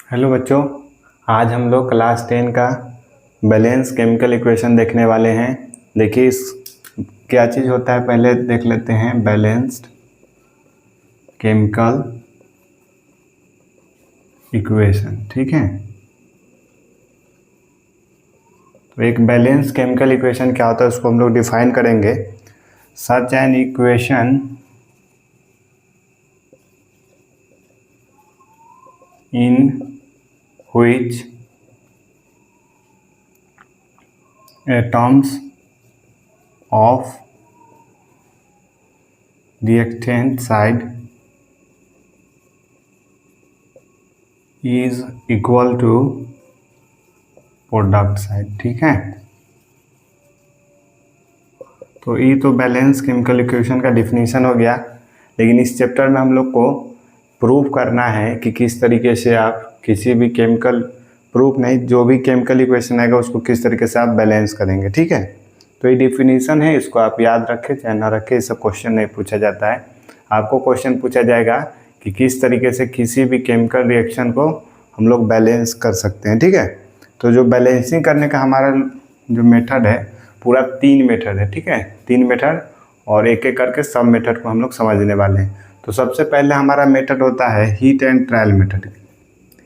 Hello बच्चों, आज हम लोग क्लास 10 का बैलेंस केमिकल इक्वेशन देखने वाले हैं। देखिए इस क्या चीज़ होता है, पहले देख लेते हैं। बैलेंस्ड केमिकल इक्वेशन, ठीक है। तो एक बैलेंस केमिकल इक्वेशन क्या होता है उसको हम लोग डिफाइन करेंगे। Such an equation in which atoms of reactant side is equal to product side, ठीक है। तो ये तो बैलेंस केमिकल इक्वेशन का डिफिनीशन हो गया, लेकिन इस चैप्टर में हम लोग को प्रूफ करना है कि किस तरीके से आप किसी भी केमिकल, प्रूफ नहीं, जो भी केमिकल इक्वेशन आएगा उसको किस तरीके से आप बैलेंस करेंगे, ठीक है। तो ये डिफिनीशन है, इसको आप याद रखें चाहे ना रखें, ये सब क्वेश्चन नहीं पूछा जाता है। आपको क्वेश्चन पूछा जाएगा कि किस तरीके से किसी भी केमिकल रिएक्शन को हम लोग बैलेंस कर सकते हैं, ठीक है। तो जो बैलेंसिंग करने का हमारा जो मेथड है, पूरा 3 मेथड है, ठीक है। 3 मेथड और एक एक करके सब मेथड को हम लोग समझने वाले हैं। तो सबसे पहले हमारा मेथड होता है heat and trial method,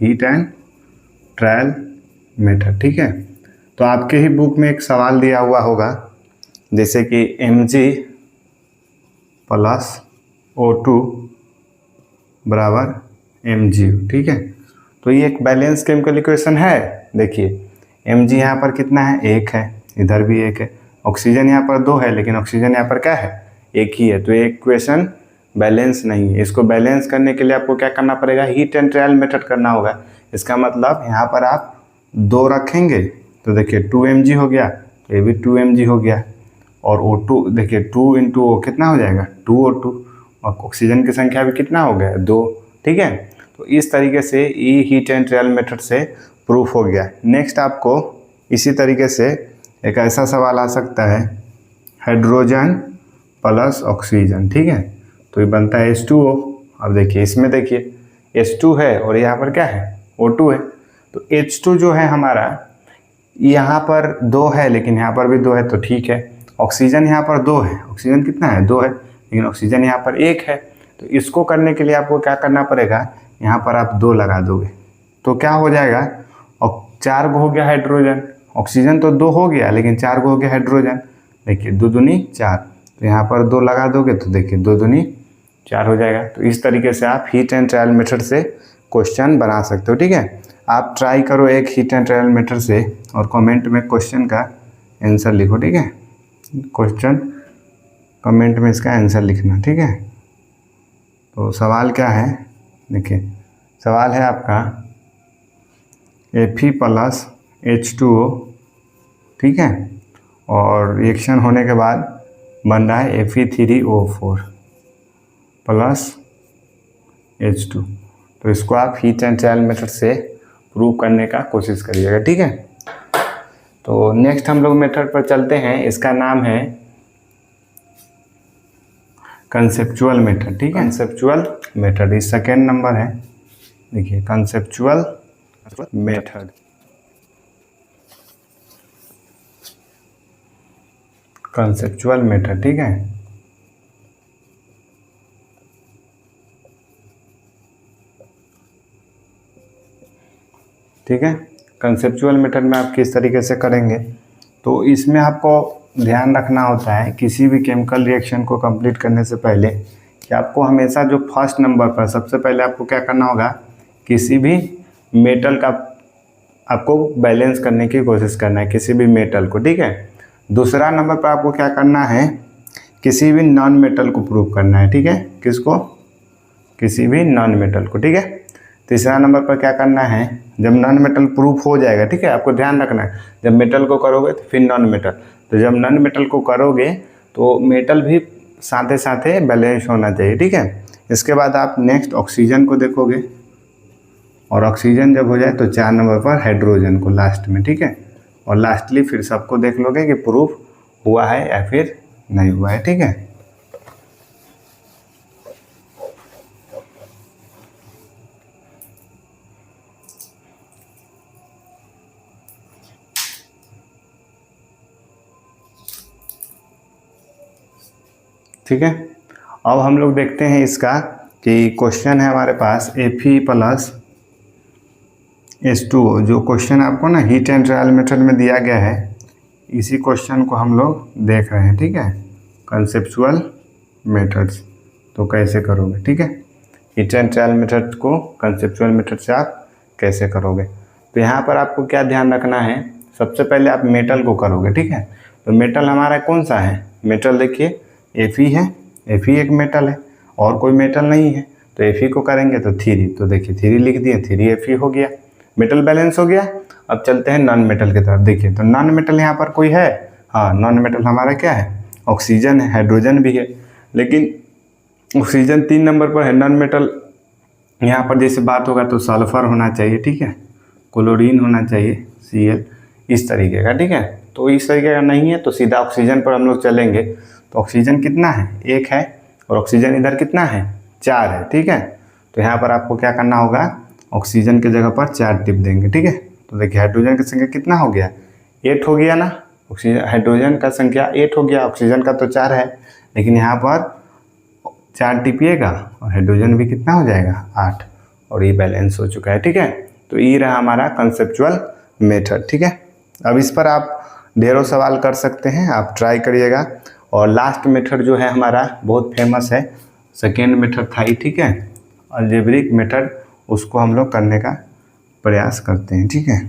heat and trial method, ठीक है। तो आपके ही बुक में एक सवाल दिया हुआ होगा, जैसे कि Mg प्लस O2 बराबर Mgu, ठीक है। तो ये एक बैलेंस केमिकल इक्वेशन है। देखिए Mg यहाँ पर कितना है, 1 है, इधर भी 1 है। ऑक्सीजन यहाँ पर 2 है, लेकिन ऑक्सीजन यहाँ पर क्या है, 1 ही है। तो ये इक्वेशन बैलेंस नहीं है। इसको बैलेंस करने के लिए आपको क्या करना पड़ेगा, हीट एंड ट्रायल मेथड करना होगा। इसका मतलब यहाँ पर आप 2 रखेंगे तो देखिए 2 Mg हो गया, तो ये भी 2 Mg हो गया। और O2 देखिए 2 इंटू O कितना हो जाएगा, 2O2। और ऑक्सीजन की संख्या भी कितना हो गया, 2, ठीक है। तो इस तरीके से ये हीट एंड ट्रायल मेथड से प्रूफ हो गया। नेक्स्ट आपको इसी तरीके से एक ऐसा सवाल आ सकता है, हाइड्रोजन प्लस ऑक्सीजन, ठीक है। तो ये बनता है H2O। अब देखिए इसमें देखिए H2 है और यहाँ पर क्या है, O2 है। तो H2 जो है हमारा यहाँ पर 2 है, लेकिन यहाँ पर भी 2 है, तो ठीक है। ऑक्सीजन यहाँ पर 2 है, ऑक्सीजन कितना है, 2 है, लेकिन ऑक्सीजन यहाँ पर 1 है। तो इसको करने के लिए आपको क्या करना पड़ेगा, यहाँ पर आप 2 लगा दोगे तो क्या हो जाएगा, और 4 गो हो गया हाइड्रोजन। ऑक्सीजन तो 2 हो गया, लेकिन 4 गो हो गया हाइड्रोजन। देखिए 2 दूनी 4, तो यहाँ पर 2 लगा दोगे तो देखिए 2 दूनी 4 हो जाएगा। तो इस तरीके से आप हीट एंड ट्रायल मेथड से क्वेश्चन बना सकते हो, ठीक है। आप ट्राई करो एक हीट एंड ट्रायल मेथड से और कमेंट में क्वेश्चन का आंसर लिखो, ठीक है। क्वेश्चन कमेंट में इसका आंसर लिखना, ठीक है। तो सवाल क्या है, देखिए सवाल है आपका Fe प्लस H2O, ठीक है। और रिएक्शन होने के बाद बन रहा है Fe3O4 प्लस H2। तो इसको आप हीट एंड ट्रायल मेथड से प्रूव करने का कोशिश करिएगा, ठीक है। तो नेक्स्ट हम लोग मेथड पर चलते हैं। इसका नाम है कंसेप्चुअल मेथड, ठीक है। कंसेप्चुअल मेथड इस सेकेंड नंबर है। देखिए कंसेप्चुअल मेथड, कंसेप्चुअल मेथड, ठीक है। ठीक है, कंसेप्चुअल मेथड में आप किस तरीके से करेंगे, तो इसमें आपको ध्यान रखना होता है किसी भी केमिकल रिएक्शन को कंप्लीट करने से पहले कि आपको हमेशा जो फर्स्ट नंबर पर सबसे पहले आपको क्या करना होगा, किसी भी मेटल का आपको बैलेंस करने की कोशिश करना है, किसी भी मेटल को, ठीक है। दूसरा नंबर पर आपको क्या करना है, किसी भी नॉन मेटल को प्रूव करना है, ठीक है। किसको, किसी भी नॉन मेटल को, ठीक है। तीसरा नंबर पर क्या करना है, जब नॉन मेटल प्रूफ हो जाएगा, ठीक है, आपको ध्यान रखना है, जब मेटल को करोगे तो फिर नॉन मेटल, तो जब नॉन मेटल को करोगे तो मेटल भी साथ साथ बैलेंस होना चाहिए, ठीक है। इसके बाद आप नेक्स्ट ऑक्सीजन को देखोगे, और ऑक्सीजन जब हो जाए तो 4 नंबर पर हाइड्रोजन को लास्ट में, ठीक है। और लास्टली फिर सबको देख लोगे कि प्रूफ हुआ है या फिर नहीं हुआ है, ठीक है। ठीक है। अब हम लोग देखते हैं इसका कि क्वेश्चन है हमारे पास Fe प्लस H2O, जो क्वेश्चन आपको ना हीट एंड ट्रायल मेथड में दिया गया है, इसी क्वेश्चन को हम लोग देख रहे हैं। ठीक है, कंसेप्चुअल मेथड्स तो कैसे करोगे। ठीक है, हीट एंड ट्रायल मेथड को कंसेप्चुअल मेथड से आप कैसे करोगे। तो यहाँ पर आपको क्या ध्यान रखना है, सबसे पहले आप मेटल को करोगे। ठीक है, तो मेटल हमारा कौन सा है, मेटल देखिए Fe है, Fe एक मेटल है और कोई मेटल नहीं है, तो Fe को करेंगे तो 3, तो देखिए 3 लिख दिए, 3 Fe हो गया, मेटल बैलेंस हो गया। अब चलते हैं नॉन मेटल की तरफ। देखिए तो नॉन मेटल यहाँ पर कोई है, हाँ नॉन मेटल हमारा क्या है, ऑक्सीजन है, हाइड्रोजन भी है, लेकिन ऑक्सीजन 3 नंबर पर है। नॉन मेटल यहाँ पर जैसे बात होगा तो सल्फर होना चाहिए, ठीक है, क्लोरीन होना चाहिए, Cl, इस तरीके का। ठीक है, तो इस तरीके का नहीं है तो सीधा ऑक्सीजन पर हम लोग चलेंगे। तो ऑक्सीजन कितना है, 1 है, और ऑक्सीजन इधर कितना है, 4 है। ठीक है, तो यहाँ पर आपको क्या करना होगा, ऑक्सीजन की जगह पर 4 टिप देंगे। ठीक है, तो देखिए हाइड्रोजन की संख्या कितना हो गया, 8 हो गया ना, ऑक्सीजन हाइड्रोजन का संख्या 8 हो गया, ऑक्सीजन का तो 4 है, लेकिन यहाँ पर 4 टिपिएगा और हाइड्रोजन भी कितना हो जाएगा, 8, और ये बैलेंस हो चुका है। ठीक है, तो ये रहा हमारा कंसेप्चुअल मेथड। ठीक है, अब इस पर आप ढेरों सवाल कर सकते हैं, आप ट्राई करिएगा। और लास्ट मेथड जो है हमारा बहुत फेमस है, सेकेंड मेथड था ही। ठीक है, अलजेब्रिक मेथड, उसको हम लोग करने का प्रयास करते हैं। ठीक है,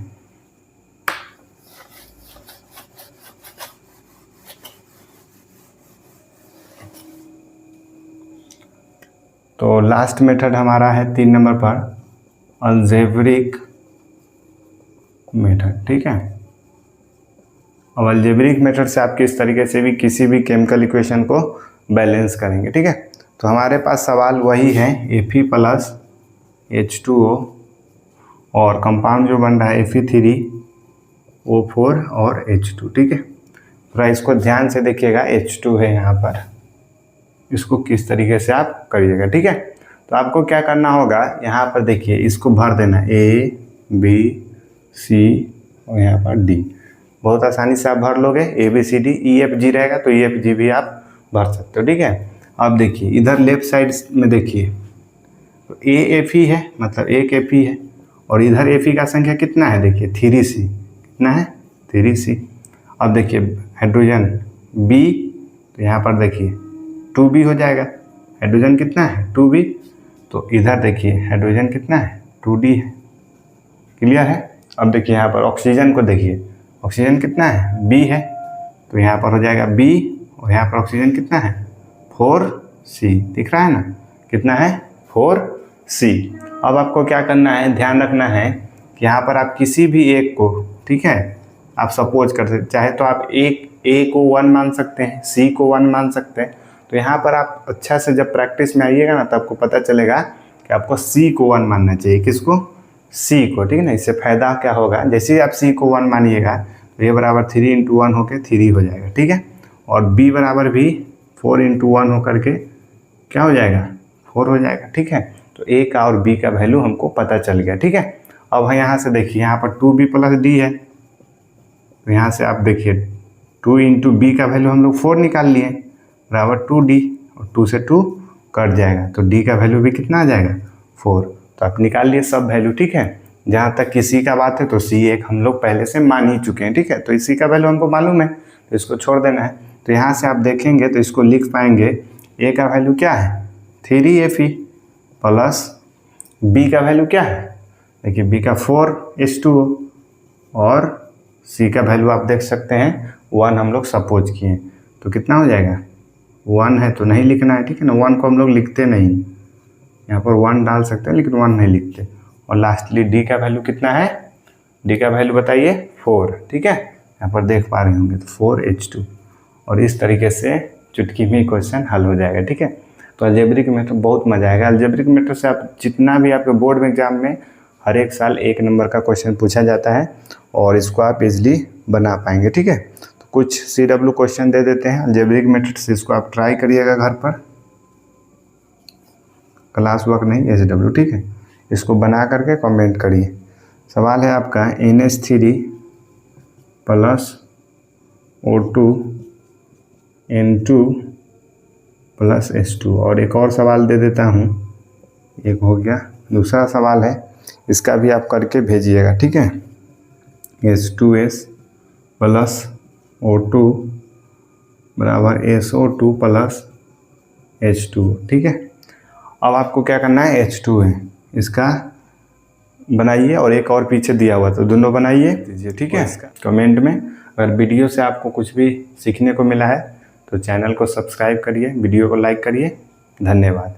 तो लास्ट मेथड हमारा है 3 नंबर पर, अलजेब्रिक मेथड। ठीक है, अब अलजेब्रिक मेथड से आप किस तरीके से भी किसी भी केमिकल इक्वेशन को बैलेंस करेंगे। ठीक है, तो हमारे पास सवाल वही है, Fe प्लस H2O और कंपाउंड जो बन रहा है Fe3O4 और H2। ठीक है, थोड़ा इसको ध्यान से देखिएगा, H2 है यहाँ पर, इसको किस तरीके से आप करिएगा। ठीक है, तो आपको क्या करना होगा, यहाँ पर देखिए इसको भर देना A B C और यहाँ पर D, बहुत आसानी से आप भर लोगे। ABCD EFG रहेगा तो EFG भी आप भर सकते हो। ठीक है, अब देखिए इधर लेफ्ट साइड में देखिए तो AFE है, मतलब एक Fe है, और इधर Fe का संख्या कितना है, देखिए 3C, कितना है 3C। अब देखिए हाइड्रोजन B, तो यहाँ पर देखिए 2B हो जाएगा, हाइड्रोजन कितना है 2B, तो इधर देखिए हाइड्रोजन कितना है 2D है। क्लियर है। अब देखिए यहाँ पर ऑक्सीजन को देखिए, ऑक्सीजन कितना है B है, तो यहाँ पर हो जाएगा B, और यहाँ पर ऑक्सीजन कितना है 4C, दिख रहा है ना, कितना है 4C। अब आपको क्या करना है, ध्यान रखना है कि यहाँ पर आप किसी भी एक को, ठीक है, आप सपोज कर सकते, चाहे तो आप एक A को 1 मान सकते हैं, C को 1 मान सकते हैं। तो यहाँ पर आप अच्छा से जब प्रैक्टिस में आइएगा ना, तो आपको पता चलेगा कि आपको C को 1 मानना चाहिए, किसको, C को। ठीक है ना, इससे फ़ायदा क्या होगा, जैसे ही आप C को 1 मानिएगा तो ये बराबर 3 × 1 होकर 3 हो जाएगा। ठीक है, और B बराबर भी 4 × 1 होकर के क्या हो जाएगा, 4 हो जाएगा। ठीक है, तो A का और B का वैल्यू हमको पता चल गया। ठीक है, अब यहाँ से देखिए यहाँ पर 2B + D है, तो यहाँ से आप देखिए 2 × B का वैल्यू हम लोग 4 निकाल लिए, बराबर 2D, और 2 से 2 कट जाएगा, तो D का वैल्यू भी कितना आ जाएगा 4, तो आप निकाल लिए सब वैल्यू। ठीक है, जहाँ तक किसी का बात है तो C1 हम लोग पहले से मान ही चुके हैं। ठीक है, तो इसी का वैल्यू हमको मालूम है, तो इसको छोड़ देना है। तो यहाँ से आप देखेंगे तो इसको लिख पाएंगे, A का वैल्यू क्या है 3Fe प्लस B का वैल्यू क्या है, देखिए B का 4H2O, और C का वैल्यू आप देख सकते हैं 1 हम लोग सपोज किए, तो कितना हो जाएगा 1 है तो नहीं लिखना है। ठीक है ना, 1 को हम लोग लिखते नहीं, यहाँ पर 1 डाल सकते हैं लेकिन 1 नहीं लिखते। और लास्टली D का वैल्यू कितना है, D का वैल्यू बताइए 4। ठीक है, यहाँ पर देख पा रहे होंगे, तो 4H2, और इस तरीके से चुटकी में क्वेश्चन हल हो जाएगा। ठीक है, तो अलजेब्रिक मेथड बहुत मजा आएगा। अलजेब्रिक मेथड से आप जितना भी आपके बोर्ड में एग्जाम में हर एक साल 1 नंबर का क्वेश्चन पूछा जाता है, और इसको आप इजली बना पाएंगे। ठीक है, तो कुछ CW क्वेश्चन दे देते हैं अलजेब्रिक मेथड से, इसको आप ट्राई करिएगा घर पर, क्लास वर्क नहीं SW। ठीक है, इसको बना करके कमेंट करिए। सवाल है आपका NH3 + O2 N2 plus H2। और एक और सवाल दे देता हूँ, एक हो गया, दूसरा सवाल है, इसका भी आप करके भेजिएगा, ठीक है। H2S प्लस O2 बराबर SO2 प्लस H2, ठीक है। अब आपको क्या करना है, H2 है, इसका बनाइए और एक और पीछे दिया हुआ, तो दोनों बनाइए दीजिए, ठीक है। कमेंट में अगर वीडियो से आपको कुछ भी सीखने को मिला है तो चैनल को सब्सक्राइब करिए, वीडियो को लाइक करिए। धन्यवाद।